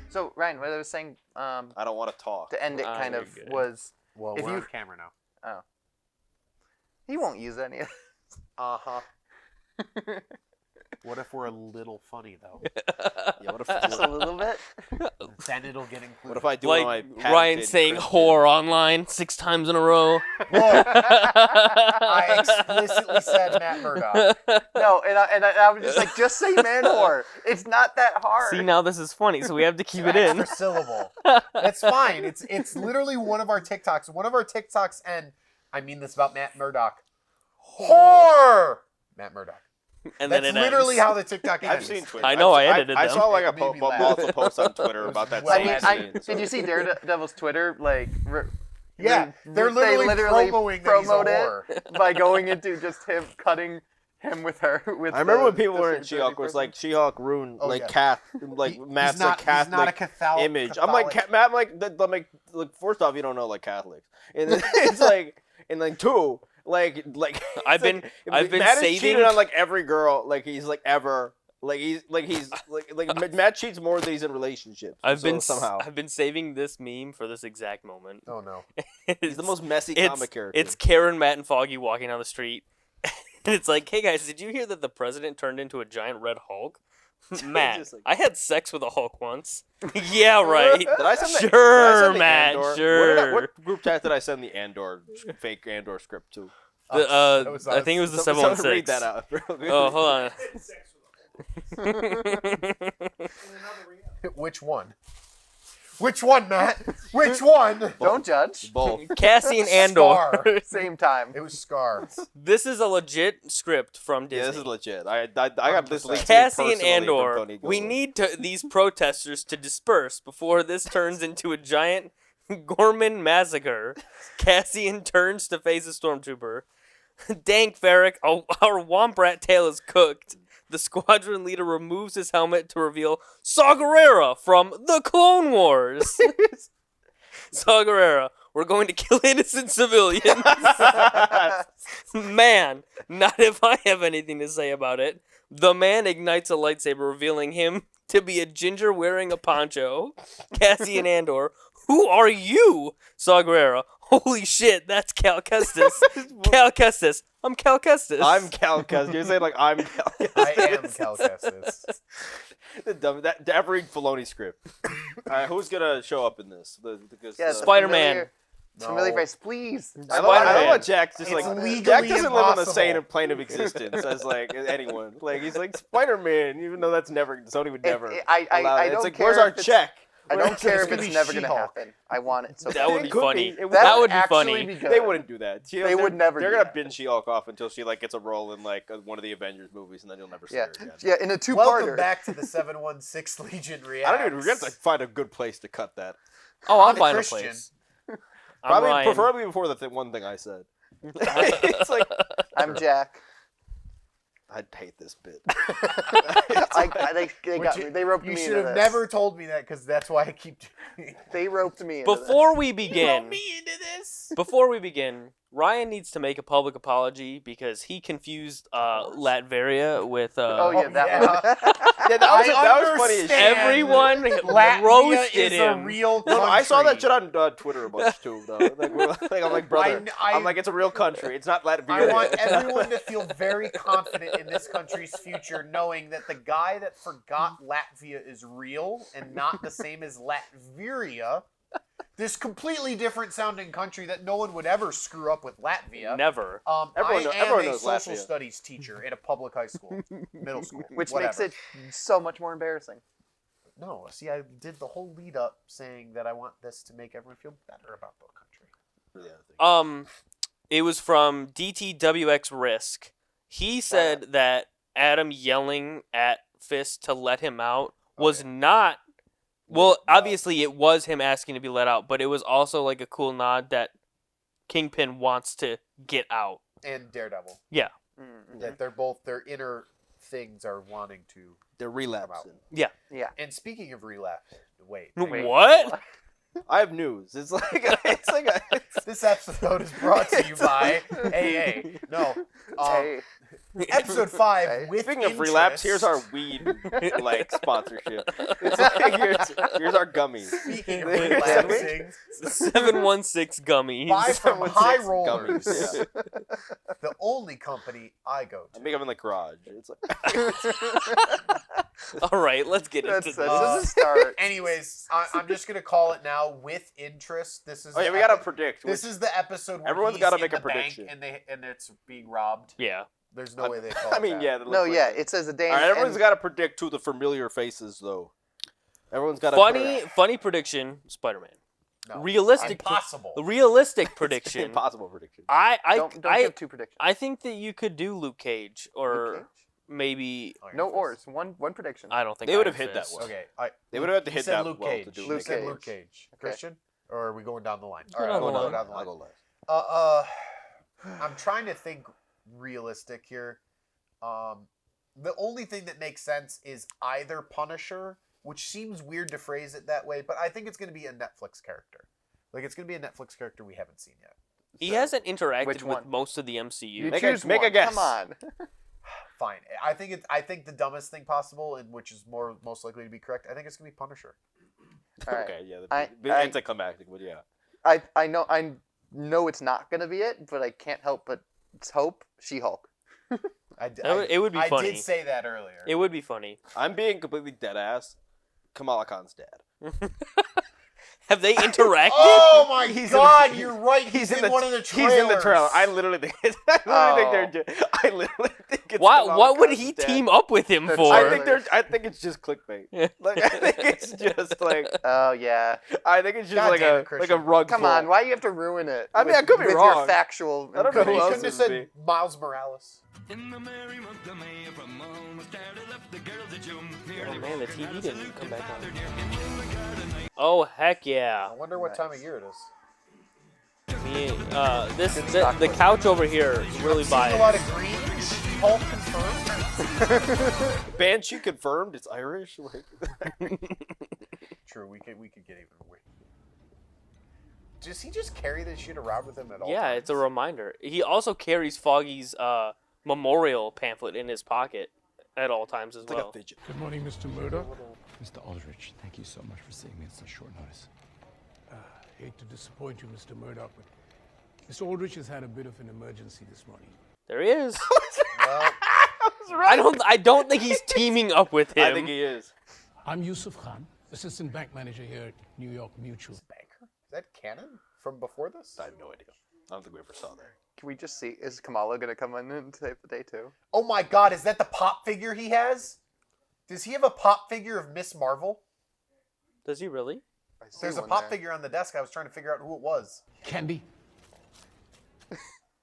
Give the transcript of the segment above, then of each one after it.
So Ryan, what I was saying, I don't want to talk. to end it kind of good. was, Well, if we're you- on camera now. he won't use any of Uh-huh. What if we're a little funny, though? Yeah, what if just a little bit. Then it'll get included. what if I do Like my Ryan patented saying Christian- whore online 6 times in a row. I explicitly said Matt Murdock. No, and I was just like, just say man whore. It's not that hard. See, now this is funny, so we have to keep it Extra in. syllable. That's fine. It's literally one of our TikToks. One of our TikToks, and I mean this about Matt Murdock. Whore! Matt Murdock. And That's then it literally ends. how the TikTok ends. I've seen Twitter. I know, I I've- edited I them. saw like a It made me laugh. multiple posts on Twitter about that Well, same scene. Did you see Daredevil's Twitter? Like, Yeah, they're they literally promoting that he's a promote whore. it by going into just him cutting him with her. With I remember when the people were in same She-Hulk, was like She-Hulk ruined Oh, like yeah. like He- Matt's he's not, like Catholic he's not a Catholic image. I'm like Matt, I'm like first off, you don't know like Catholics, and then it's like, and then two, like I've been Matt is saving- cheating on like every girl, like he's like ever. Like he's like Matt cheats more than he's in relationships. I've been somehow I've been saving this meme for this exact moment. Oh no. he's the most messy comic character. It's Karen, Matt, and Foggy walking down the street, and it's like, "Hey guys, did you hear that the president turned into a giant red Hulk?" Matt, Just like- I had sex with a Hulk once. Yeah, right. Did I send the, Sure, did I send the Matt, Andor? sure. What group chat did I send the Andor fake Andor script to? That was I think it was the Someone 716. read that out. Oh, hold on. Which one? Which one, Matt? Which one? Don't judge. Both. Cassian Andor. Scar. Same time. It was Scar. This is a legit script from Disney. Yeah, this is legit. I got this leaked to me Cassian personally from Andor, Tony we Gold. need these protesters to disperse before this turns into a giant Gorman massacre. Cassian turns to face a stormtrooper. Dank Varric, our Wombrat tail is cooked. The squadron leader removes his helmet to reveal Saw Gerrera from the Clone Wars. Saw Gerrera, we're going to kill innocent civilians. Man, not if I have anything to say about it. The man ignites a lightsaber, revealing him to be a ginger wearing a poncho. Cassian Andor, who are you? Saw Gerrera, holy shit, that's Cal Kestis. Cal Kestis, I'm Cal Kestis. I'm Cal Kestis. You're saying like I'm Cal Kestis. I am Cal Kestis. That every Filoni script. All right, who's gonna show up in this? Yeah, Spider-Man. Familiar No. face, please. I love Spider-Man. what Jack just It's like. legally Jack doesn't live on the impossible. same plane of existence as like anyone. Like he's like Spider-Man, even though that's never Sony would never. I allow it. don't It's like, care where's our if it's- check? I don't care if gonna it's be never going to She-Hulk. happen. I want it so That would bad. be Could funny. be. It would- That would be actually funny. be good. They wouldn't do that. They would never They're do gonna that. binge She-Hulk off until she like gets a role in like one of the Avengers movies, and then you'll never see Yeah, her again. yeah, in a two-parter. Welcome back to the 716 Legion Reacts. I don't even. We're gonna have to find a good place to cut that. Oh, I'll I'm a find a Christian. place. I'm Probably, Ryan. preferably before the one thing I said. It's like I'm Jack. I hate this bit. They got me. They roped You me should into have this. never told me that because that's why I keep doing it. They roped me into Before we begin, into this. before we begin, Ryan needs to make a public apology because he confused Latveria with Oh, yeah, that yeah. one. Yeah, that was funny as shit. understand. everyone Latvia roasted is him. a real No, I saw that country. shit on Twitter a bunch too, though. Like, I'm like, brother. I'm like, it's a real country. It's not Latvia. I want everyone to feel very confident in this country's future, knowing that the guy that forgot Latvia is real and not the same as Latveria, this completely different sounding country that no one would ever screw up with Latvia. Never. Everyone I am everyone a knows social Latvia. studies teacher in a public high school, middle school, Which whatever. makes it so much more embarrassing. No, see, I did the whole lead up saying that I want this to make everyone feel better about the country. It was from DTWX Risk. He said that Adam yelling at Fist to let him out was not. Well, No. obviously it was him asking to be let out, but it was also like a cool nod that Kingpin wants to get out. And Daredevil. Yeah. That they're both, their inner things are wanting to. They're relapsing. Yeah. And speaking of relapse, wait. What? I have news. It's like This episode is brought to you by AA. No. Hey. Episode 5 Okay. with Speaking of relapse, here's our weed sponsorship. It's like, here's our gummies. Speaking of There's relapsing, 716 gummies. buy from 716 High Rollers, gummies, yeah. the only company I go I to. make them in the garage. It's like, All right, let's get into That's this. just a start. Anyways, I'm just gonna call it now with interest. This is oh yeah, the we gotta epi- predict. This is the episode where Everyone's he's gotta in make a the bank prediction. and it's being robbed. Yeah. There's no way they call I it mean, that. yeah. that No, looks yeah, like it says a All Dane. right, everyone's and- got to predict two of the familiar faces, though. Everyone's got to Funny prediction, Spider-Man. No. Realistic Impossible. realistic prediction. Impossible prediction. I don't I give two predictions. I think that you could do Luke Cage or Luke Cage? maybe Oh, No you're ors. One prediction. I don't think They would Iron have hit that Fist. one. Okay, They would have had to he hit said that Luke well Cage. to do You Luke said Cage. Luke Cage. Okay. Christian, or are we going down the line? Go down the we'll line. go down the I'll line. go last. I'm trying to think realistic here. The only thing that makes sense is either Punisher, which seems weird to phrase it that way, but I think it's going to be a Netflix character. Like, it's going to be a Netflix character we haven't seen yet. He So, hasn't interacted which with one? most of the MCU. You Make choose a one. guess. Come on. Fine. I think the dumbest thing possible, and which is most likely to be correct, I think it's going to be Punisher. All right. Okay, yeah. I- The I- anticlimactic, but yeah. I know it's not gonna be it, but I can't help but hope She-Hulk. It would be I funny. did say that earlier. It would be funny. I'm being completely dead ass. Kamala Khan's dad. Have they interacted? Oh my He's in God! the- You're right. He's in one of the trailers. He's in the trailer. I literally think. I literally think it's. Why? Kamala What would Khan's he dad. team up with him That's for? right. I think it's just clickbait. Like I think it's just like Oh yeah. I think it's just God like damn it, a Christian. rug. Come pull. on, why do you have to ruin it? I mean, I could be with wrong. Your factual. I don't know who He else couldn't have it would said Miles Morales. Oh man, the TV didn't come back on. Oh heck yeah! I wonder what time of year it is. The couch over here is really Seeing a biased. lot of green. Hulk confirmed. Banshee confirmed. It's Irish. Like, True. We could get even weird. Does he just carry this shit around with him at all? Yeah, times? it's a reminder. He also carries Foggy's memorial pamphlet in his pocket at all times as it's like well. a fidget. Good morning, Mr. Murdoch. Mr. Aldrich, thank you so much for seeing me at such short notice. Hate to disappoint you, Mr. Murdoch, but Mr. Aldrich has had a bit of an emergency this morning. There he is. Well, I don't think he's teaming up with him. I think he is. I'm Yusuf Khan, assistant bank manager here at New York Mutual. banker. Is that canon from before this? I have no idea. I don't think we ever saw that. Can we just see? Is Kamala gonna come in and save the day too? Oh my God! Is that the pop figure he has? Does he have a pop figure of Miss Marvel? Does he really? I see There's a one pop there. figure on the desk. I was trying to figure out who it was. Candy.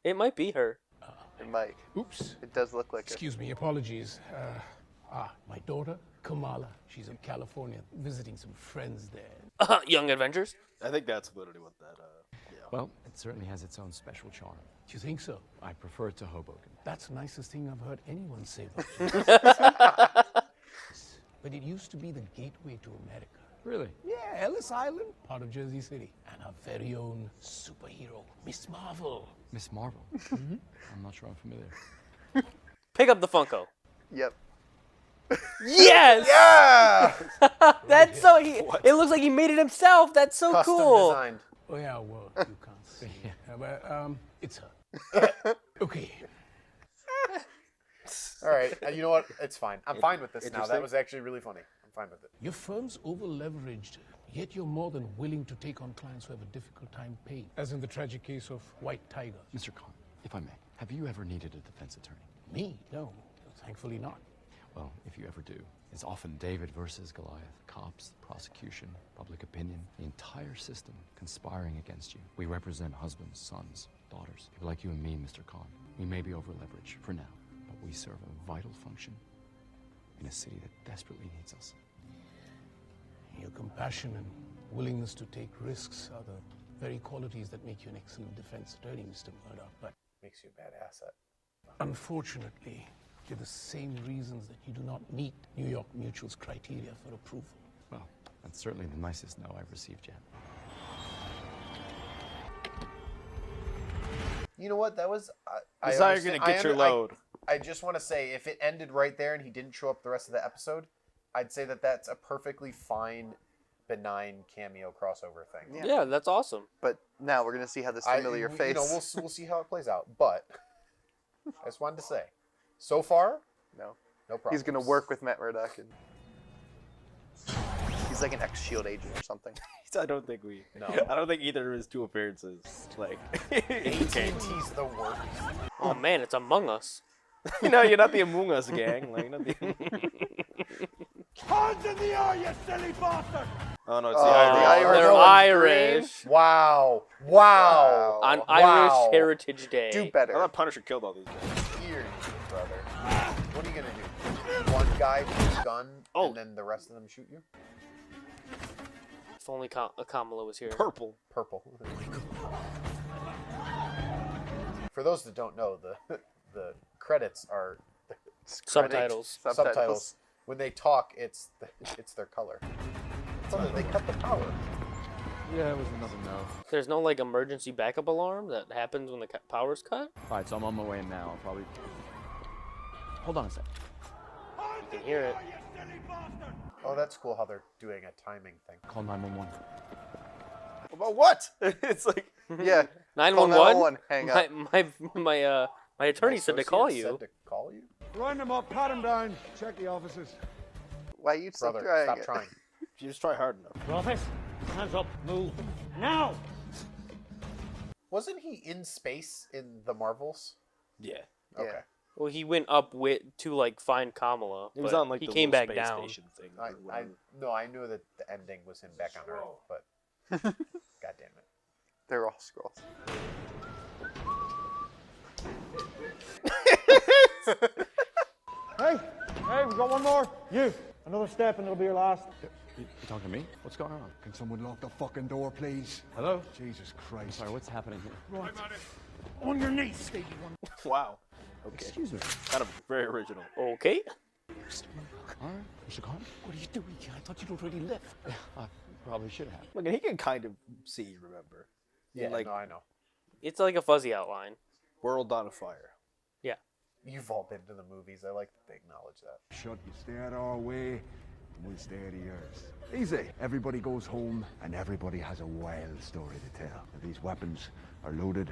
It might be her. It might. Oops. It does look like it. Excuse me, apologies. My daughter, Kamala. She's in California visiting some friends there. Young Avengers. I think that's literally what that. Yeah. Well, it certainly has its own special charm. Do you think so? I prefer it to Hoboken. That's the nicest thing I've heard anyone say about you. But it used to be the gateway to America. Really? Yeah, Ellis Island, part of Jersey City. And our very own superhero, Miss Marvel. Miss Marvel? I'm not sure I'm familiar. Pick up the Funko. Yep. Yes. Yeah. That's so. It looks like he made it himself. That's so Custom cool. designed. Oh yeah, well, you can't see. But it's her. Okay. All right. You know what? It's fine. I'm fine with this now. That Interesting. was actually really funny. I'm fine with it. Your firm's over-leveraged, yet you're more than willing to take on clients who have a difficult time paying, as in the tragic case of White Tiger. Mr. Khan, if I may, have you ever needed a defense attorney? Me? No, thankfully not. Well, if you ever do, it's often David versus Goliath. Cops, prosecution, public opinion, the entire system conspiring against you. We represent husbands, sons, daughters. People like you and me, Mr. Khan. We may be over-leveraged for now, but we serve a vital function in a city that desperately needs us. Your compassion and willingness to take risks are the very qualities that make you an excellent defense attorney, Mr. Murdoch. But Makes you a bad asset. unfortunately, they're the same reasons that you do not meet New York Mutual's criteria for approval. Well, that's certainly the nicest no I've received yet. You know what? That was. I That's how you're understand- gonna get your I- load. I just want to say, if it ended right there and he didn't show up the rest of the episode, I'd say that that's a perfectly fine, benign cameo crossover thing. Yeah, that's awesome. But now we're gonna see how this familiar face. You know, we'll see how it plays out. But I just wanted to say, so far, no problem. He's gonna work with Matt Murdock, and he's like an ex-Shield agent or something. I don't think either of his 2 appearances like. AT&T's the worst. Oh man, it's Among Us. No, you're not the Among Us gang. Like, you're not the... Hands in the air, you silly bastard! Oh no, it's the The Irish. Irish. They're Oh, Irish. Wow. On Irish Heritage Day. Do I better. thought Punisher killed all these guys. Here, brother. What are you gonna do? One guy with his gun, and then the rest of them shoot you? If only Kamala was here. Purple. For those that don't know, the credits are Subtitles. subtitles. When they talk, it's their color. So they cut the power. Yeah, it was another no. There's no like emergency backup alarm that happens when the power's cut. Alright, so I'm on my way in now. I'll probably... Hold on a sec. You can hear it. Oh, that's cool how they're doing a timing thing. Call 911. About what? It's like Yeah. 911. Hang up. My attorney said to call you. Said to call you? Round them up, pat them down, check the offices. Why you still Brother, trying stop it? trying. you just try hard enough. Office, hands up, move. Now! Wasn't he in space in the Marvels? Yeah. Okay. Yeah. Well, he went up to like find Kamala. It was but on like he the came little back space down. station thing. I knew that the ending was him back on Earth, but god damn it. They're all scrolls. Hey, we got one more. You, another step and it'll be your last. You talking to me? What's going on? Can someone lock the fucking door, please? Hello? Jesus Christ. Sorry, what's happening here? Right. On your knees, Stevie. Wow. Okay. Excuse me. Kind of very original. Okay. Alright, Mr. Khan? What are you doing? I thought you'd already left. I probably should have. Look, and he can kind of see, remember. Yeah, like no, I know. It's like a fuzzy outline. World on Fire. Yeah. You've all been to the movies. I like that they acknowledge that. Shut, you stay out of our way, and we'll stay out of yours. Easy. Everybody goes home, and everybody has a wild story to tell. These weapons are loaded,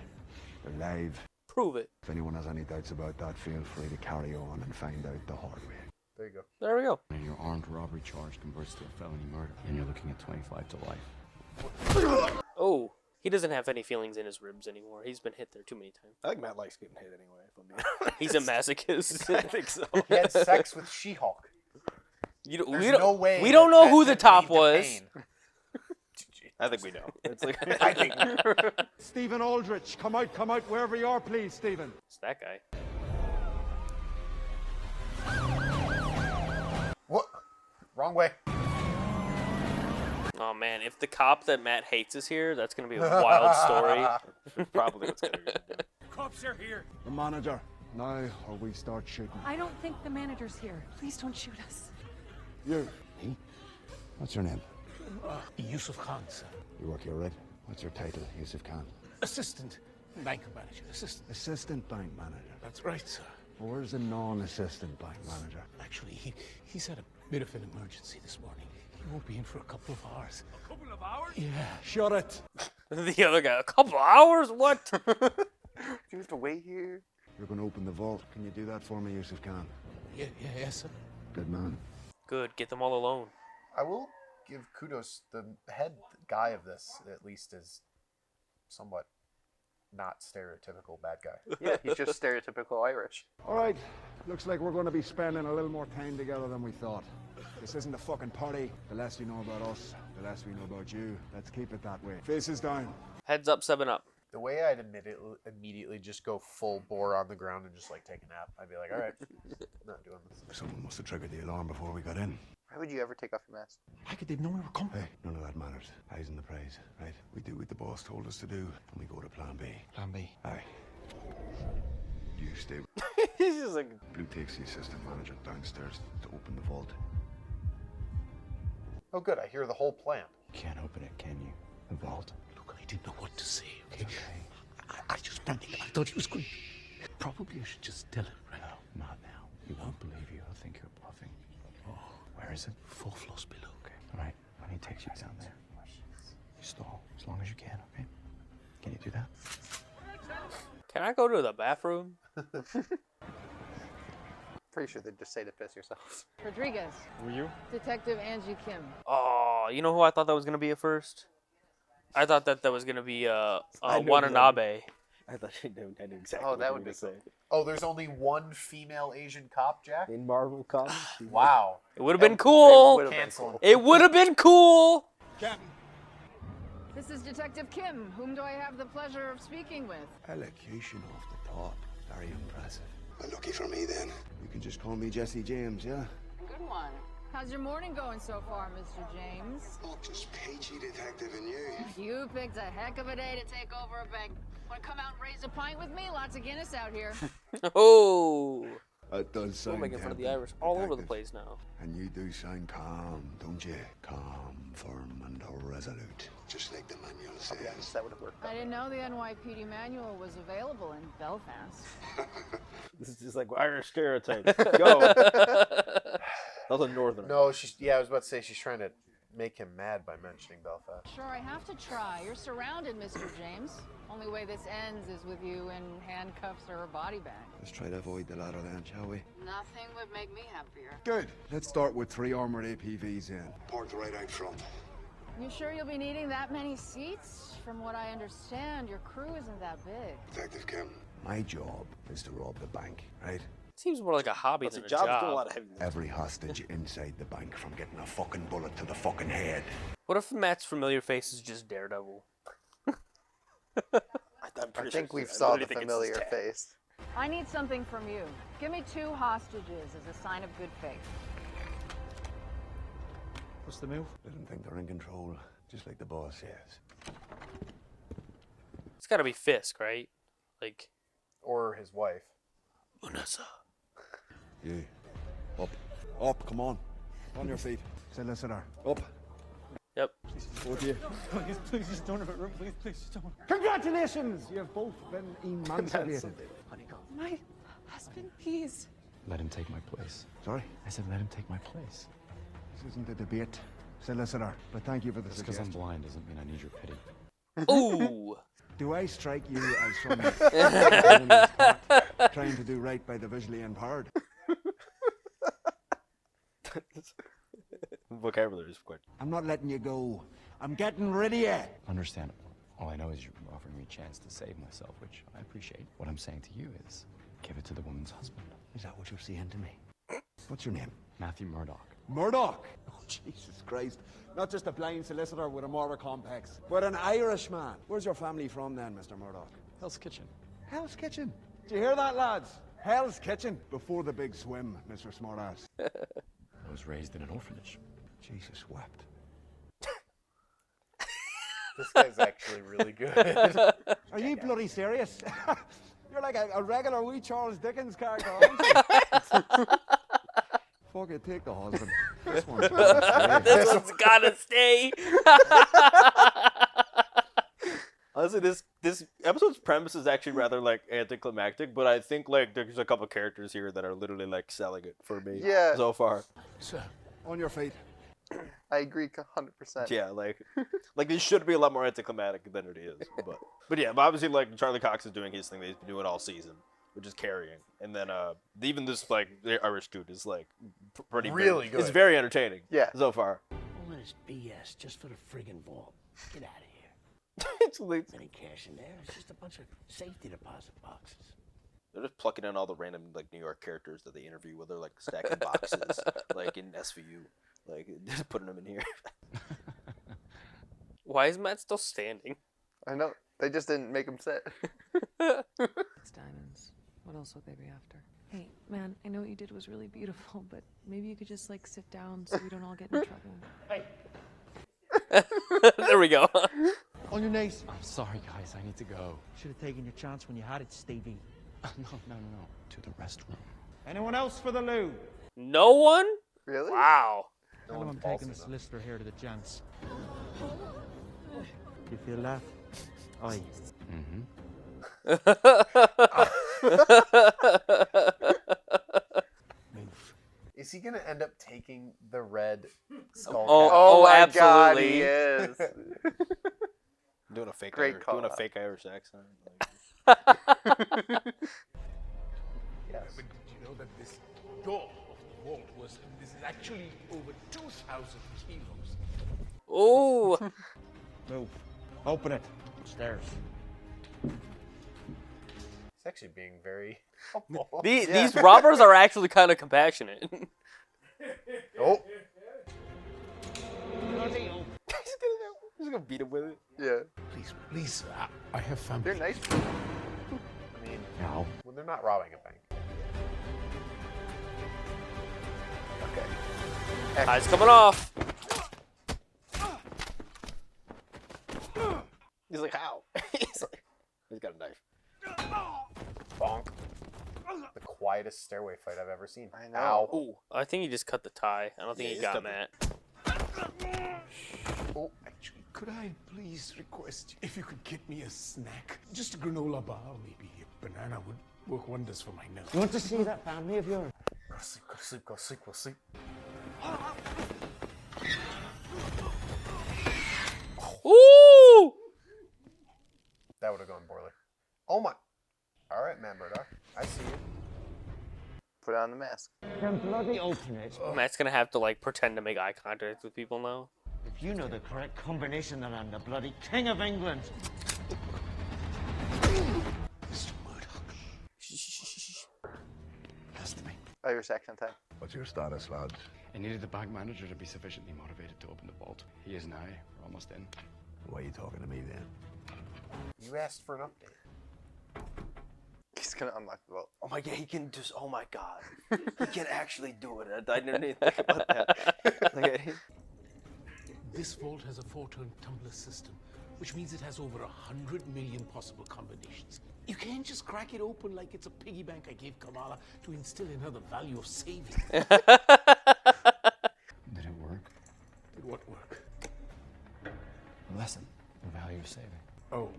they're live. Prove it. If anyone has any doubts about that, feel free to carry on and find out the hard way. There you go. There we go. And your armed robbery charge converts to a felony murder, and you're looking at 25 to life. Oh, he doesn't have any feelings in his ribs anymore. He's been hit there too many times. I think Matt likes getting hit anyway, if I'm being honest. He's a masochist. I think so. He had sex with She-Hulk. You don't, There's we don't, no way. we don't know that who the didn't top lead to was. pain. I think we know. It's like I think. Stephen Aldrich, come out, wherever you are, please, Stephen. It's that guy. What? Wrong way. Oh man, if the cop that Matt hates is here, that's gonna be a wild story. probably what's gonna be. Cops are here. The manager, now or we start shooting. I don't think the manager's here. Please don't shoot us. You. Me? What's your name? Yusuf Khan, sir. You work here, right? What's your title, Yusuf Khan? Assistant bank manager. Assistant bank manager. That's right, sir. Well, where's the non-assistant bank manager? Actually, he's had a bit of an emergency this morning. He won't be in for a couple of hours. A couple of hours? Yeah. Shut it. The other guy, a couple hours? What? Do you have to wait here? You're going to open the vault. Can you do that for me, Yusuf Khan? Yes, sir. Good man. Good, get them all alone. I will give kudos. The head guy of this, at least, is somewhat not stereotypical bad guy. Yeah, he's just stereotypical Irish. All right. Looks like we're going to be spending a little more time together than we thought. This isn't a fucking party. The less you know about us, the less we know about you. Let's keep it that way. Faces down. Heads up, 7-Up. The way I'd immediately just go full bore on the ground and just like take a nap. I'd be like, all right, not doing this. Someone must have triggered the alarm before we got in. Why would you ever take off your mask? Why could they know we were coming? Hey, none of that matters. Eyes on the prize, right? We do what the boss told us to do, and we go to plan B. Plan B. Aye. You stay. He's just like Blue takes the assistant manager downstairs to open the vault. Oh, good. I hear the whole plan. Can't open it, can you? The vault. Look, I didn't know what to say, okay? I just frankly, I thought he was good. Probably I should just tell him right now. Not now. You won't believe you. I'll think you're bluffing. Oh, where is it? 4 floors below, okay? All right, when he takes you down there, you stall as long as you can, okay? Can you do that? Can I go to the bathroom? Pretty sure they'd just say to piss yourself. Rodriguez. Were you? Detective Angie Kim. Oh, you know who I thought that was gonna be at first? I thought that was gonna be I know Watanabe. I thought I knew exactly. Oh, what that you would were be gonna say. Oh, there's only one female Asian cop, Jack? In Marvel comics. Wow. It would have been cool. Cancel. It would have been cool. This is Detective Kim. Whom do I have the pleasure of speaking with? Elocution off the top. Very impressive. Well, lucky for me then. You can just call me Jesse James, yeah? Good one. How's your morning going so far, Mr. James? Oh, just peachy detective and you. You picked a heck of a day to take over a bank. Want to come out and raise a pint with me? Lots of Guinness out here. Oh, It does we're sound making fun of the tempting, Irish all over the detective. place now. And you do sound calm, don't you? Calm, firm, and resolute. Just like the manual says. Yes, that would have worked. I didn't know the NYPD manual was available in Belfast. This is just like Irish stereotypes. Go. That was a northerner. No, I was about to say she's trying to make him mad by mentioning Belfast. Sure, I have to try. You're surrounded, Mr. James. Only way this ends is with you in handcuffs or a body bag. Let's try to avoid the ladder then, shall we? Nothing would make me happier. Good. Let's start with 3 armored APVs in. Parked right out front. You sure you'll be needing that many seats? From what I understand, your crew isn't that big. Detective Kim, my job is to rob the bank, right? Seems more like a hobby It's than a a job. job. Doing a lot of heavy. Every hostage inside the bank from getting a fucking bullet to the fucking head. What if Matt's familiar face is just Daredevil? I think we've saw the familiar face. I need something from you. Give me 2 hostages as a sign of good faith. What's the move? Let them think they're in control, just like the boss says. It's got to be Fisk, right? Like Or his wife. Vanessa. You. Up. Up, come on. On your feet. Solicitor. Up. Yep. Both of you. Please just don't have a room. Please just don't. Congratulations! You've both been emancipated. My husband, please. Let him take my place. Sorry? I said let him take my place. This isn't a debate, solicitor, but thank you for the Just because I'm suggestion. blind doesn't mean I need your pity. Ooh. Do I strike you as someone trying to do right by the visually impaired? Vocabulary is quite. I'm not letting you go. I'm getting rid of you. Understandable. All I know is you're offering me a chance to save myself, which I appreciate. What I'm saying to you is, give it to the woman's husband. Is that what you're saying to me? What's your name? Matthew Murdoch. Murdoch. Oh, Jesus Christ. Not just a blind solicitor with a murder complex, but an Irishman. Where's your family from then, Mr. Murdoch? Hell's Kitchen. Hell's Kitchen. Do you hear that, lads? Hell's Kitchen. Before the big swim, Mr. Smartass. I was raised in an orphanage. Jesus wept. This guy's actually really good. Are you bloody serious? You're like a regular wee Charles Dickens character, aren't you? Fuck it, take the husband. This one's gonna stay. This one's gotta stay. Honestly, this episode's premise is actually rather like anticlimactic, but I think like there's a couple characters here that are literally like selling it for me. Yeah. So far. Sir, on your feet. I agree 100%. Yeah, like this should be a lot more anticlimactic than it is. But yeah, but obviously like Charlie Cox is doing his thing that he's been doing all season, which is carrying. And then even this like the Irish dude is like pretty Really good. It's very entertaining. Yeah. So far. All this BS just for the friggin' vault. Get out of here. It's like Any cash in there? It's just a bunch of safety deposit boxes. they're just plucking in all the random like New York characters that they interview where they're like stacking boxes like in SVU. Like just putting them in here. Why is Matt still standing? I know. They just didn't make him sit. It's diamonds. What else would they be after? Hey, man, I know what you did was really beautiful, but maybe you could just, like, sit down so we don't all get in trouble. There we go. On your knees. I'm sorry, guys. I need to go. Should have taken your chance when you had it, Stevie. No. To the restroom. Anyone else for the loo? No one? Really? Wow. Tell them I'm taking the solicitor here to the gents. You feel that? Aye. Mm-hmm. Is he gonna end up taking the red skull? Oh, cap? Oh, my absolutely. God, he is. Doing a fake Great Irish, call doing a out. fake Irish accent. Yes. But did you know that this door of the vault this is actually over 2,000 kilos? Oh, Move. Open it. Stairs. It's actually being very helpful. these robbers are actually kind of compassionate. Oh, He's gonna beat him with it. Yeah. Please, I have family. They're nice. I mean, Now. when they're not robbing a bank. Okay. Eyes coming off. He's like, how? He's got a knife. Bonk. The quietest stairway fight I've ever seen. I know. Ow. Ooh, I think he just cut the tie. I don't think he he's got cut the- Matt. Oh, actually, could I please request if you could get me a snack? Just a granola bar, or maybe a banana would work wonders for my nose. You want to see that family of yours? Go sleep, go sleep, go sleep, go sleep. Ooh! That would have gone poorly. Oh my. All right, man, Murdoch. I see you. Put on the mask. Then bloody open it. Matt's gonna have to like pretend to make eye contact with people now. If you know the correct combination, then I'm the bloody king of England. Mr. Murdoch. Trust me. Irish accent time. What's your status, lads? I needed the bank manager to be sufficiently motivated to open the vault. He is now. We're almost in. Why are you talking to me then? You asked for an update. He's gonna unlock the vault. Oh my god, he can just. Oh my god, he can actually do it. I didn't even think about that. Like, This vault has a 4-turn tumbler system, which means it has over 100 million possible combinations. You can't just crack it open like it's a piggy bank I gave Kamala to instill in her the value of saving. Did it work? Did what work? Lesson. The value of saving. Oh,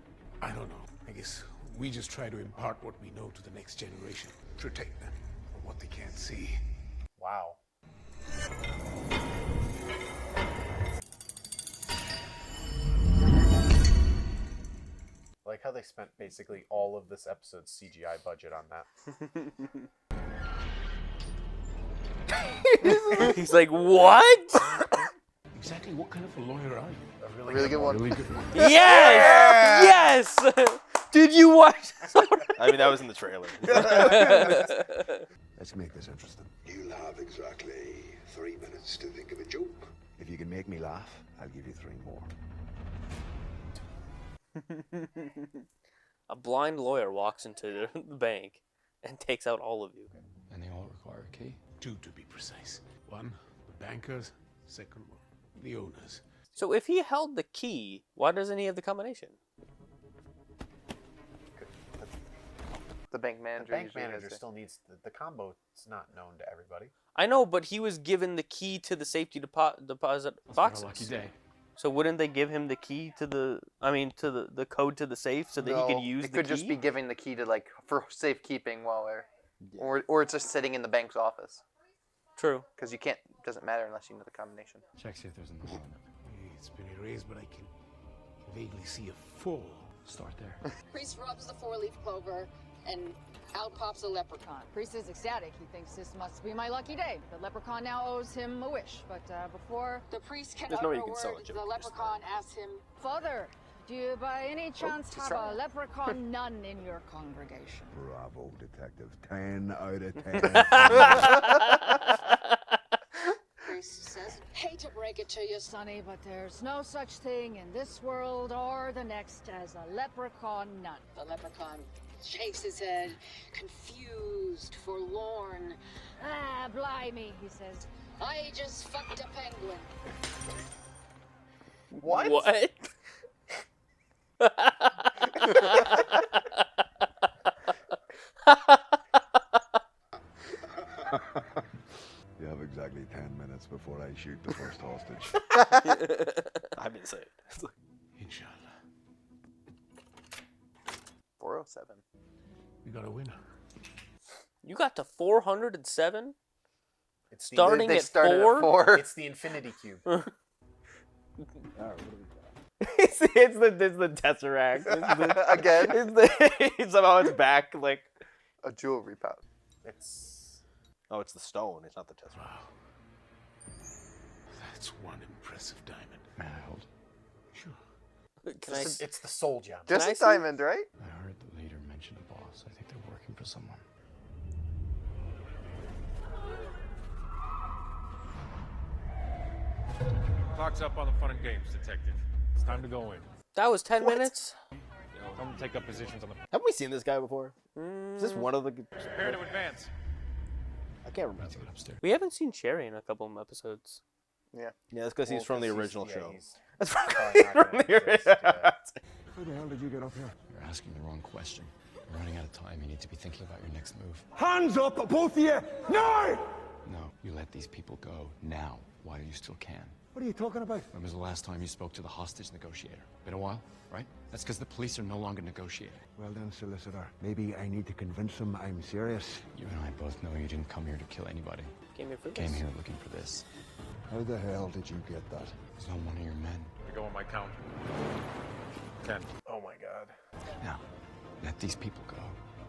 I don't know. I guess we just try to impart what we know to the next generation. Protect them from what they can't see. Wow. I like how they spent basically all of this episode's CGI budget on that. He's like, what? Exactly what kind of a lawyer are you? A Really good one. Really good one. Yes! Yes! Did you watch? I mean, that was in the trailer. Let's make this interesting. You'll have exactly 3 minutes to think of a joke. If you can make me laugh, I'll give you 3 more. A blind lawyer walks into the bank and takes out all of you. And they all require a key. 2 to be precise. 1, the bankers. 2nd, the owners. So if he held the key, why doesn't he have the combination? The bank The manager. bank usually has manager it. still needs the combo. It's not known to everybody. I know, but he was given the key to the safety deposit That's boxes. our lucky day. So wouldn't they give him the key to the? I mean, to the code to the safe so that he could use It the could key? just be giving the key to like for safekeeping while we're, or it's just sitting in the bank's office True. because you can't. Doesn't matter unless you know the combination. Check, see if there's another one. It's been erased, but I can vaguely see a 4. Start there. Priest rubs the 4-leaf clover, and out pops a leprechaun. Priest is ecstatic. He thinks this must be my lucky day. The leprechaun now owes him a wish, but before the priest can There's no utter way a you can sell word, a joke the just leprechaun asks him, Father, do you by any chance just have try a it. leprechaun nun in your congregation? Bravo, detective. 10 out of 10. Priest says, hate to break it to you, Sonny, but there's no such thing in this world or the next as a leprechaun nun. The leprechaun shakes his head, confused, forlorn. Ah, blimey, he says. I just fucked a penguin. What? What? You have exactly 10 minutes before I shoot the first hostage. I've been saved. Inshallah. 407. We got a winner. You got to 407? It's the, Starting They at started 4? at 4. it's the infinity cube. it's the Tesseract. Again? Somehow it's back, like... A jewelry pouch. It's Oh, it's the stone. It's not the Tesseract. Wow. That's one impressive diamond. May I hold? Sure. Can I? it's the soul gem. Just I a see? diamond, right? I heard the leader mention a boss. I think they're working for someone. Clock's up on the fun and games, detective. It's time to go in. That was 10 minutes. Come take up positions on the. Haven't we seen this guy before? Is this one of the... Prepare to advance. I can't remember. Let's get upstairs. We haven't seen Sherry in a couple of episodes. Yeah. Yeah, that's because he's from the original show. That's probably not from gonna the exist, original. yeah. How the hell did you get up here? You're asking the wrong question. We're running out of time. You need to be thinking about your next move. Hands up, both of you! No! No, you let these people go now while you still can. What are you talking about? When was the last time you spoke to the hostage negotiator? Been a while, right? That's because the police are no longer negotiating. Well then, solicitor, maybe I need to convince him I'm serious. You and I both know you didn't come here to kill anybody. Came here for Came this. here looking for this. How the hell did you get that? It's not one of your men. I go on my count. 10. Oh my god. Now, let these people go.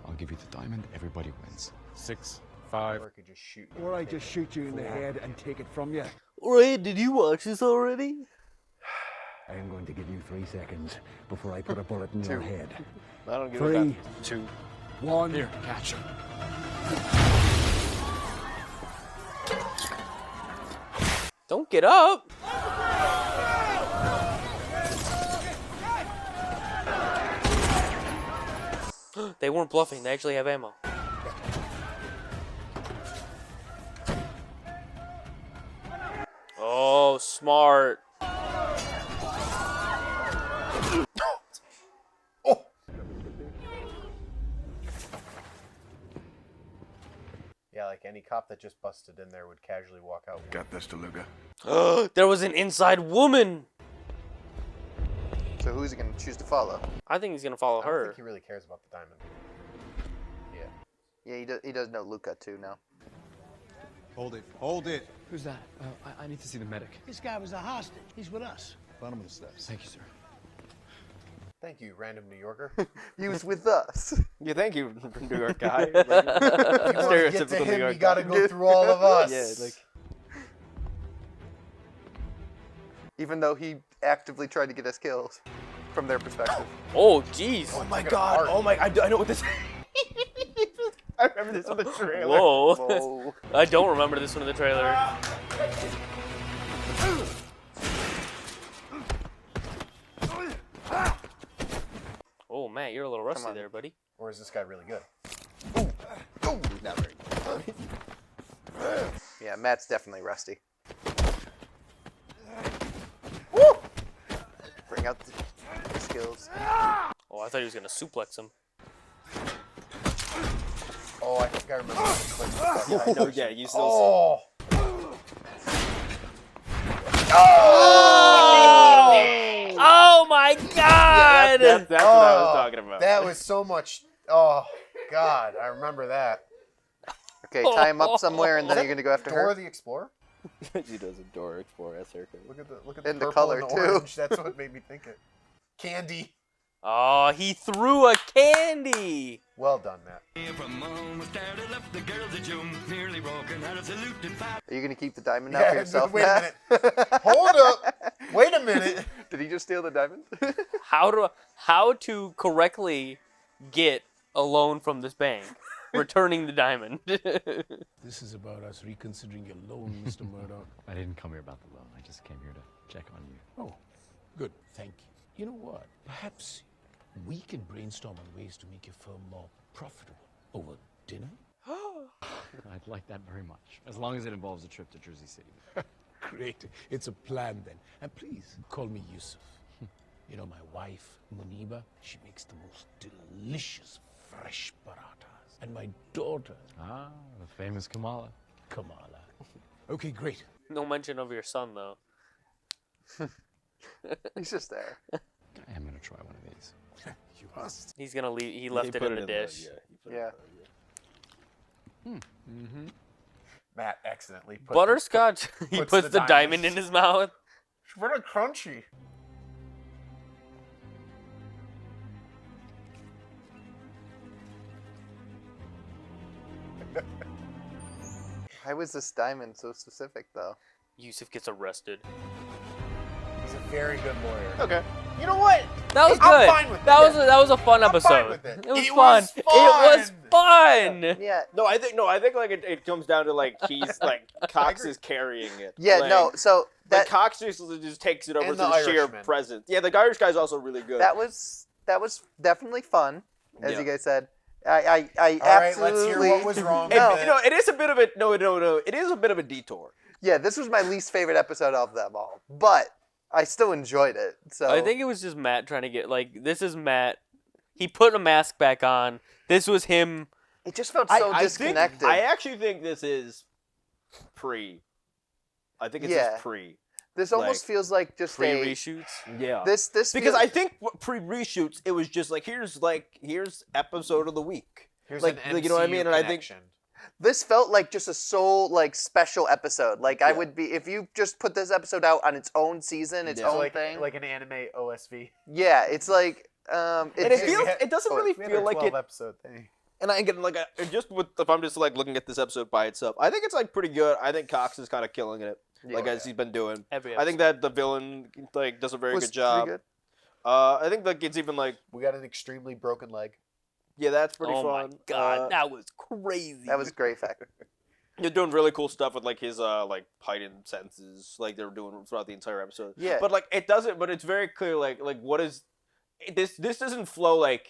I'll give you the diamond. Everybody wins. 6, 5. Or I could just shoot. Or I just shoot you in the head and take it from you. Ray, did you watch this already? I am going to give you 3 seconds before I put a bullet in your head. I don't give 3, a 2. 1. Here, catch. Don't get up. They weren't bluffing. They actually have ammo. Oh, smart. Yeah, like any cop that just busted in there would casually walk out. Got this, DeLuca. There was an inside woman. So who's he going to choose to follow? I think he's gonna follow I don't her. think he really cares about the diamond. Yeah. Yeah, he does know Luca too now. Hold it. Hold it. Who's that? I need to see the medic. This guy was a hostage. He's with us. Bottom of the steps. Thank you, sir. Thank you, random New Yorker. He was with us. Yeah, thank you, New York guy. If you want to get to Stereotypical New him, York you gotta guy. go through all of us. Yeah, like Even though he actively tried to get us killed, from their perspective. Oh, jeez. oh my god, oh my, I know what this. I remember this from the trailer. Whoa. Whoa. I don't remember this one in the trailer. Oh, Matt, you're a little rusty on. there, buddy. Or is this guy really good? Not very good. Yeah, Matt's definitely rusty. Bring out the skills. Oh, I thought he was gonna suplex him. Oh, I think I remember the clip. Yeah, I know, yeah, you still. Oh! Oh my god! That's what I was talking about. That was so much. Oh, God. I remember that. Okay, tie him up somewhere, and then you're going to go after Dora her. the Explorer? She does a Dora Explorer haircut. Look at the And the purple color, and the too. orange. That's what made me think it. Candy. Oh, he threw a candy! Well done, Matt. Are you going to keep the diamond now for yourself, wait a Matt? minute. Hold up. Wait a minute. Did he just steal the diamond? How to correctly get a loan from this bank? Returning the diamond. This is about us reconsidering your loan, Mr. Murdoch. I didn't come here about the loan. I just came here to check on you. Oh, good. Thank you. You know what? Perhaps we can brainstorm on ways to make your firm more profitable over dinner? I'd like that very much, as long as it involves a trip to Jersey City. Great. It's a plan then. And please, call me Yusuf. You know, my wife, Muniba, she makes the most delicious fresh parathas. And my daughter, Ah, the famous Kamala. Kamala. Okay, great. No mention of your son, though. He's just there. I am gonna try one of these. You must. He's gonna leave. He left it put in the dish. Yeah. Matt accidentally put Butterscotch. He puts the diamond in his mouth. It's very crunchy. Why was this diamond so specific, though? Yusuf gets arrested. He's a very good lawyer. Okay. You know what? That was I'm good. fine with that it. was a fun I'm episode. fine with it. It was It fun. was It was fun. Yeah. No, I think like it comes down to like he's like Cox is carrying it. Yeah, like, no, so like that Cox just takes it over And to the the sheer Irishman. presence. Yeah, the Irish guy's also really good. that was definitely fun, as Yeah. you guys said. I All right, absolutely. let's hear what was wrong. No. with it. You know, it is a bit of a it is a bit of a detour. Yeah, this was my least favorite episode of them all, but I still enjoyed it. So I think it was just Matt trying to get like this is Matt. He put a mask back on. This was him. it just felt so I disconnected. I actually think this is pre. I think it's Yeah. just pre. This almost like, feels like just Pre a reshoots. Yeah. this because feels, I think pre reshoots it was just here's episode of the week. Here's like an you know what I MCU mean, and I think connection. this felt like just a sole like special episode. Like I would be if you just put this episode out on its own season, its Yeah. own like thing. like an anime OSV. Yeah, it's like and it feels it doesn't really We had feel our like 12 it. episode thing. And I get like just with if I'm just like looking at this episode by itself, I think it's like pretty good. I think Cox is kind of killing it, like as he's been doing. Every I think that the villain like does a very was good job. pretty good. I think like it's even like We got an extremely broken leg. yeah, that's pretty Oh fun. my god, that was crazy. That was great fact. They're doing really cool stuff with like his like heightened senses, like they were doing throughout the entire episode. Yeah. But like it doesn't. But it's very clear like what is this? This doesn't flow like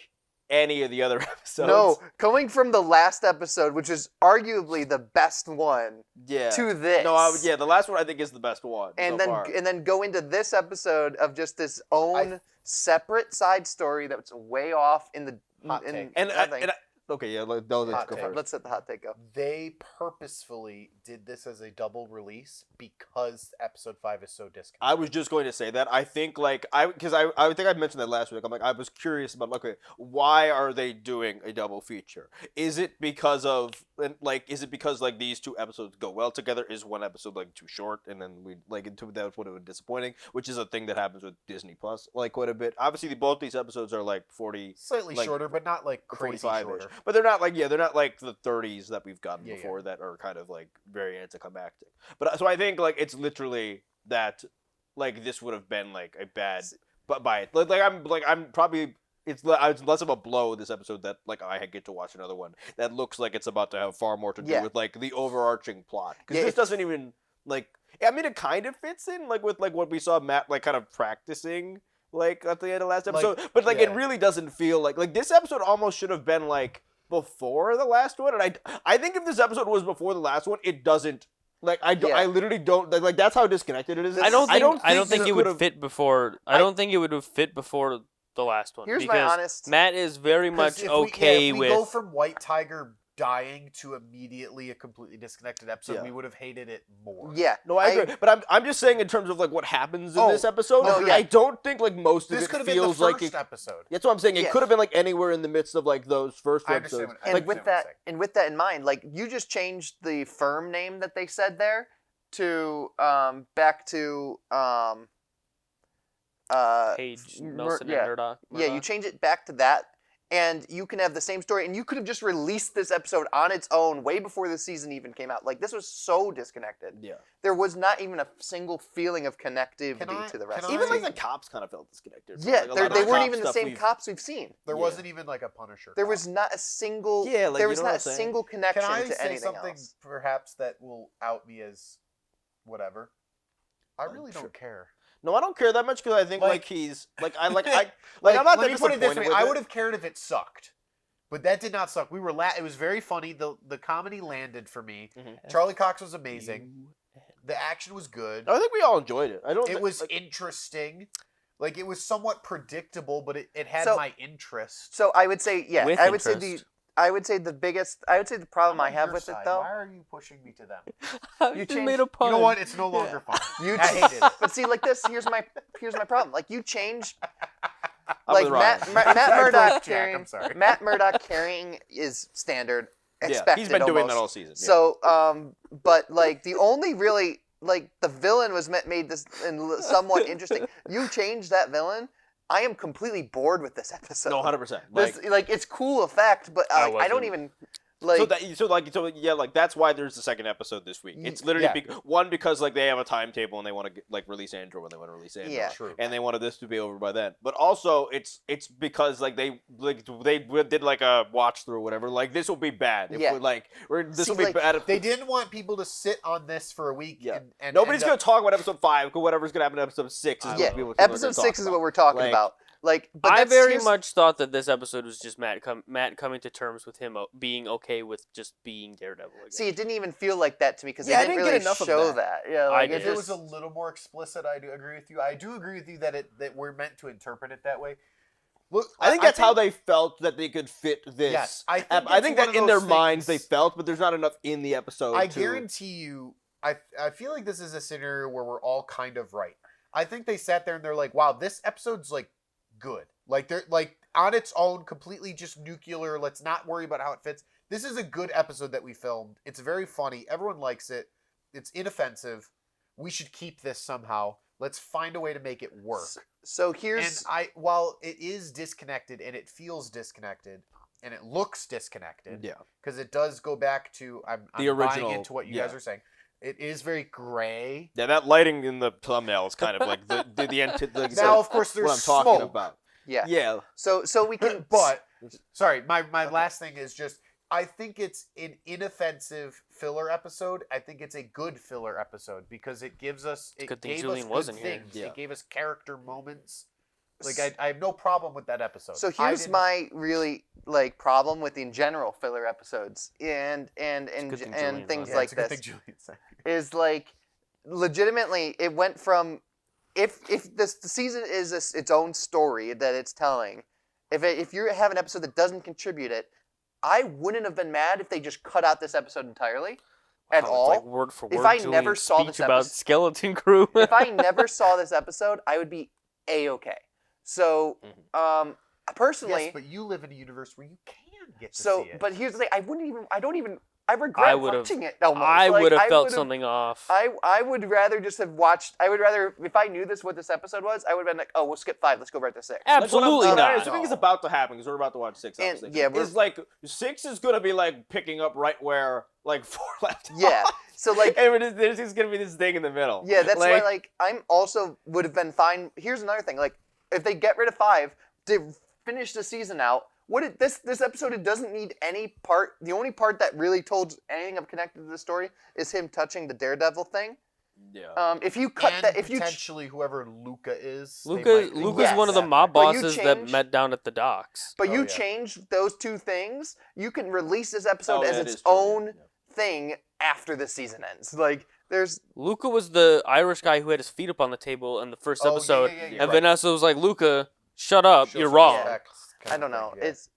any of the other episodes. No, coming from the last episode, which is arguably the best one, Yeah. to this. No, yeah, the last one I think is the best one. and so then far. and then go into this episode of just this own separate side story that's way off in the Hot in take. nothing. Okay, yeah, let's Hot go take. first. Let's let the hot take go. They purposefully did this as a double release because episode 5 is so disconnected. I was just going to say that. I think like I think I mentioned that last week. I'm like I was curious about okay, why are they doing a double feature? Is it because of like these two episodes go well together? Is one episode like too short and then we like that would have been disappointing, which is a thing that happens with Disney Plus like quite a bit. Obviously, both these episodes are like 40 Slightly like, shorter, but not like crazy 45-ish. shorter. But they're not like they're not like the 30s that we've gotten Yeah, before that are kind of like very anticlimactic. But so I think like it's literally that like this would have been like a bad but by it I'm probably it's less of a blow this episode that like I get to watch another one that looks like it's about to have far more to do with like the overarching plot because this doesn't even like I mean it kind of fits in like with like what we saw Matt like kind of practicing like at the end of last episode but like it really doesn't feel like this episode almost should have been like before the last one and I think if this episode was before the last one it doesn't like I literally don't like that's how disconnected it is. I don't think it would have fit before. I don't think it would have fit before the last one. Here's my because honest- Matt is very much If okay we with. go from White Tiger dying to immediately a completely disconnected episode, Yeah. we would have hated it more. Yeah. No, I agree. But I'm just saying in terms of like what happens in this episode, no, yeah. I don't think like most This of could it have been the feels like first episode. That's what I'm saying. It Yeah. could have been like anywhere in the midst of like those first I episodes. understand what- And Like with that in mind, like you just changed the firm name that they said there to back to Paige Nelson and Murdoch. Yeah, you change it back to that, and you can have the same story, and you could have just released this episode on its own way before the season even came out. Like this was so disconnected. Yeah. There was not even a single feeling of connectivity to the rest. of Even the like season. the cops kind of felt disconnected. Yeah, Like, a lot of they the weren't cop even the stuff same we've- cops we've seen. There wasn't even like a Punisher. There cop. was not a single. Yeah, like, there you was know not what a I'm saying? single connection Can I to say anything something else. perhaps that will out me as whatever? I really don't care. No, I don't care that much because I think like Like- he's like I'm not that let me put it this disappointed way: with I it. would have cared if it sucked, but that did not suck. We were it was very funny. The comedy landed for me. Mm-hmm. Charlie Cox was amazing. The action was good. I think we all enjoyed it. I don't. It was interesting. Like it was somewhat predictable, but it had So- my interest. So I would say, yeah, With I would say interest. I would say the problem I on have your with side. it though. Why are you pushing me to them? You just changed- made a pun. You know what? It's no longer fun. You I hated it. But see, like this, here's my problem. Like you change, I'm like with Matt Ryan. Murdock Jack, carrying I'm sorry. Matt Murdock carrying is standard. expected. He's been doing that almost. all season. Yeah. So, but like the only really like the villain was made this somewhat interesting. You change that villain, I am completely bored with this episode. No, 100%. Like it's cool effect, but I don't even like. Like that's why there's the second episode this week. It's literally because like they have a timetable and they want to like release Andor when they want to release Andor. Yeah, true. And they wanted this to be over by then. But also it's because like they did like a watch through or whatever. Like this will be bad. If this will be bad. If They didn't want people to sit on this for a week. Yeah. And Nobody's gonna talk about episode 5. Because whatever's gonna happen in episode 6 is what people episode 6 is what we're talking about. Like, but I that's very just- much thought that this episode was just Matt coming to terms with him being okay with just being Daredevil again. See, it didn't even feel like that to me because Yeah, I they didn't didn't really get enough of show that. that. Yeah, like I If did. it was a little more explicit, I do agree with you. I do agree with you that we're meant to interpret it that way. Look, I think that's how they felt that they could fit this. Yes, I think I it's think one that of in their those minds they things- felt, but there's not enough in the episode. I to... guarantee you, I feel like this is a scenario where we're all kind of right. I think they sat there and they're like, wow, this episode's like good. Like they're like on its own, completely just nuclear. Let's not worry about how it fits. This is a good episode that we filmed. It's very funny. Everyone likes it. It's inoffensive. We should keep this somehow. Let's find a way to make it work. So here's while it is disconnected and it feels disconnected and it looks disconnected, Yeah. because it does go back to I'm The original, buying into what you guys are saying. It is very gray. Yeah, that lighting in the thumbnail is kind of like the Now, of course, there's what I'm talking smoke. about. yeah. Yeah. So we can But sorry, my last thing is just I think it's an inoffensive filler episode. I think it's a good filler episode because it gives us good thing gave Julian us wasn't good here. things. Yeah. It gave us character moments. Like I have no problem with that episode. So I here's didn't- my really like problem with the in general filler episodes and good thing Julian's things not like it's a good this thing Julian said. is like legitimately it went from if the season is its own story that it's telling, if you have an episode that doesn't contribute it, I wouldn't have been mad if they just cut out this episode entirely at Wow, all. it's like word for If word. I Julian's never saw speech this about episode- Skeleton Crew. If I never saw this episode, I would be a-okay. So personally, Yes, but you live in a universe where you can get to so see it. but here's the thing, I regret I would've- watching it almost. I Like, would have felt would've- something off. I would rather just have watched. I would rather if I knew what this episode was, I would have been like, oh, we'll skip 5. Let's go right to 6. Absolutely Like, what I'm not. assuming is about to happen because we're about to watch 6. And, Obviously. yeah, it's like 6 is gonna be like picking up right where like 4 left. Yeah. So like, and there's just gonna be this thing in the middle. yeah, that's why like I'm also would have been fine. Here's another thing, like if they get rid of 5 to finish the season out. This episode, it doesn't need any part. The only part that really told anything of connected to the story is him touching the Daredevil thing. Yeah. If you cut and that, if you potentially whoever Luca is, they Luca's might Luca's one of the that. mob But you bosses that change- met down at the docks. But Oh, you yeah. change those two things, you can release this episode Oh, as that its is true, own yeah. thing after the season ends. Like, there's Luca was the Irish guy who had his feet up on the table in the first Oh, yeah, episode, yeah, and right. Vanessa was like, "Luca, shut up, Show you're some wrong." respect kind I of don't know. thing, yeah. It's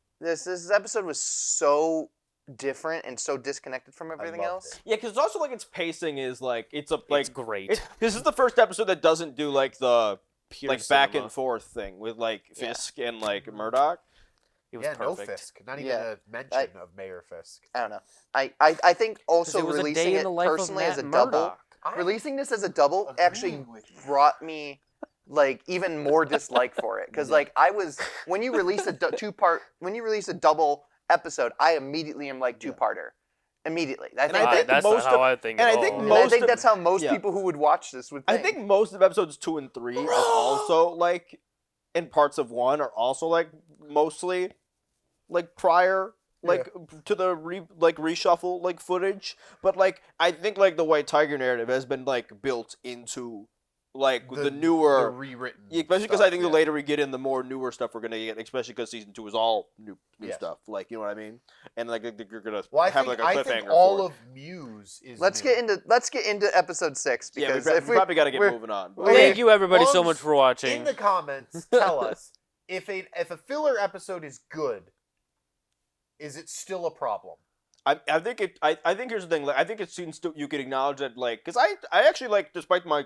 this episode was so different and so disconnected from everything loved else. it. Yeah, because it's also like its pacing is like it's like It's great. This is the first episode that doesn't do like the Pure like back cinema. and forth thing with like Yeah. Fisk and like Murdoch. It was Yeah, no perfect. Fisk. Not even Yeah. a mention of Mayor Fisk. I don't know. I think 'Cause also it was a releasing day in it the life of personally Matt as a double, Murdock. releasing this as a double agreeing actually with you. brought me like even more dislike for it because like I was when you release a double episode, I immediately am like two-parter. Immediately. I think, I think that's most not how of- I think. and at I think all. and I most think of- that's how most yeah. people who would watch this would I think. think most of episodes 2 and 3 are also like, and parts of 1 are also like mostly like prior like to the reshuffle like footage, but like I think like the White Tiger narrative has been like built into like the newer, the rewritten, yeah, especially because stuff, I think yeah. the later we get in, the more newer stuff we're gonna get, especially because season 2 is all new Yes. stuff, like you know what I mean, and like you're gonna Well, have like a I cliffhanger. think all for it. of Muse is. let's new. get into episode 6 Yeah, because we if we probably got to get we're- moving on. But. Okay. Thank you everybody so Plugs much for watching. In the comments, tell us if a filler episode is good, is it still a problem? I think here's the thing. Like, I think it seems to you could acknowledge that, like, because I actually like, despite my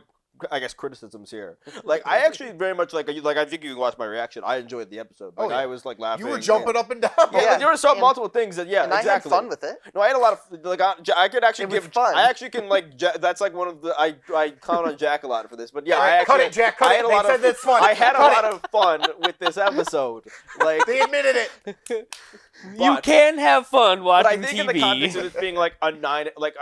I guess criticisms here. Like I actually very much like I think you can watch my reaction. I enjoyed the episode. Like I was like laughing. You were jumping up and down. Yeah, there were so multiple things that and exactly. I had fun with it. No, I had a lot of like I could actually It was give fun. I actually can like that's like one of the I count on Jack a lot for this. But yeah, All right, I actually cut it, Jack. Cut I it. had a They lot said of that's fun. I had a Cut lot it. of fun with this episode. Like They admitted it. You can have fun But watching I think TV. in the context of it being like a 9, like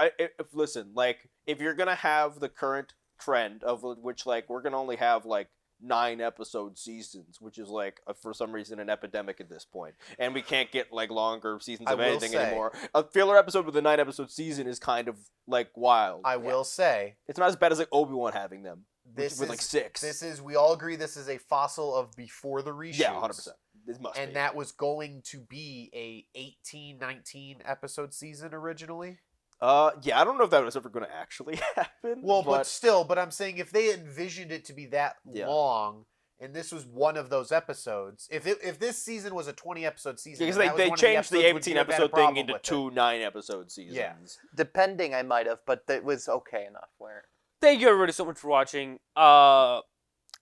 listen, like if you're gonna have the current trend of which like we're gonna only have like 9 episode seasons, which is like for some reason an epidemic at this point, and we can't get like longer seasons of anything anymore. A filler episode with a 9 episode season is kind of like wild. I will say it's not as bad as like Obi-Wan having them. This with is like 6. This is we all agree this is a fossil of before the reshoots. Yeah, 100%. This must and be. that was going to be a 18, 19 episode season originally. Yeah, I don't know if that was ever going to actually happen. Well, but still, I'm saying if they envisioned it to be that Yeah. long, and this was one of those episodes, if this season was a 20 episode season, because and that was they one of changed the episodes, would 18 you have had a episode thing problem into with it? 2 9 episode seasons. Yeah. Depending, I might have, but it was okay enough. Where Thank you everybody so much for watching.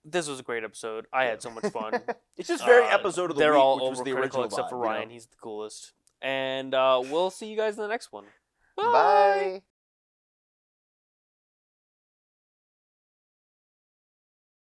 This was a great episode. I had so much fun. It's just very episode of the they're week, all which was the overcritical original except for vibe, you know? Ryan. He's the coolest. And we'll see you guys in the next one. Bye.